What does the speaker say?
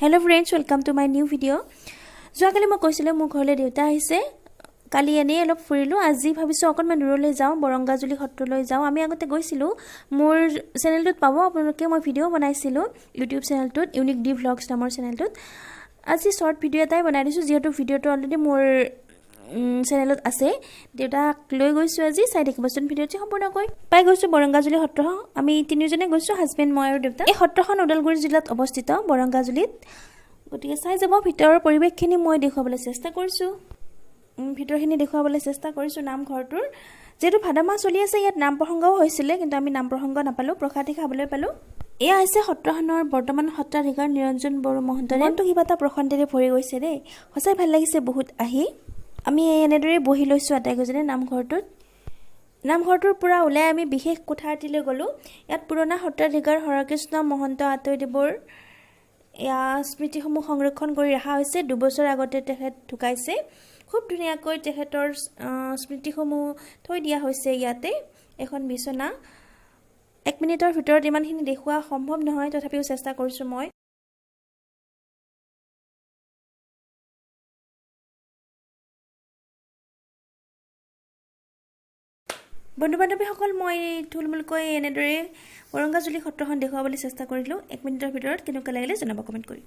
Hello friends, welcome to my new video. যোৱাকালি মই কৈছিলো মোৰ ঘৰলে দেউতা আহিছে কালি এনে অলপ ফুৰিলো আজি ভাবিছো অকনমান দূৰলৈ যাও বৰংগাজুলি সত্ৰলৈ যাও আমি আগতে গৈছিলো মোৰ চেনেলটোত পাব আপোনালোকে মই ভিডিও বনাইছিলো YouTube চেনেলটোত ইউনিক ডি ভ্লগছ নামৰ চেনেলটোত আজি শৰ্ট ভিডিও এটাই বনাই দিছো যেহেতু ভিডিওটো অলৰেডি মোৰ চেনেলত আছে দেউতাক লৈ গৈছো আজি চাই দেখিবচোন ভিডিওটি সম্পূৰ্ণকৈ পাই গৈছো বৰংগাজুলি সত্ৰ আমি তিনিজনে গৈছো হাজবেণ্ড মই আৰু দেউতা এই সত্ৰখন ওদালগুৰি জিলাত অৱস্থিত বৰংগাজুলিত গতিকে চাই যাব ভিতৰৰ পৰিৱেশখিনি মই দেখুৱাবলৈ চেষ্টা কৰিছো ভিতৰখিনি দেখুৱাবলৈ চেষ্টা কৰিছো নামঘৰটোৰ যেটো ভাদামা চলি আছে ইয়াত নাম প্ৰসংগও হৈছিল কিন্তু আমি নাম প্ৰসংগ নাপালো প্ৰসাদী খাবলৈ পালো এয়া আছে সত্ৰখনৰ বৰ্তমান সত্ৰাধিকাৰ নিৰঞ্জন বড়ো মহন্তৰে মনটো কিবা এটা প্ৰশান্তিৰে ভৰি গৈছে দেই সঁচাই ভাল লাগিছে বহুত আহি আমি এনেদৰে বহি লৈছো আটাইগজনে নামঘৰটোৰ পৰা ওলাই আমি বিশেষ কোঠাটিলৈ গলো ইয়াত পুৰণা সত্ৰাধিকাৰ হৰকৃষ্ণ মহন্ত আতৈদেৱৰ ইয়া স্মৃতিসমূহ সংৰক্ষণ কৰি ৰখা হৈছে 2 বছৰ আগতে তেখেত ঢুকাইছে খুব ধুনীয়াকৈ তেখেতৰ স্মৃতিসমূহ থৈ দিয়া হৈছে ইয়াতে এখন বিছনা 1 মিনিটৰ ভিতৰত ইমানখিনি দেখুৱা সম্ভৱ নহয় তথাপিও চেষ্টা কৰিছো মই বন্ধু-বান্ধৱীসকল মই থুলমুলকৈ এনেদৰে বৰংগাজুলি সত্ৰখন দেখুৱাবলৈ চেষ্টা কৰিলো 1 মিনিটৰ ভিতৰত কেনেকুৱা লাগিলে জনাব কমেন্ট কৰি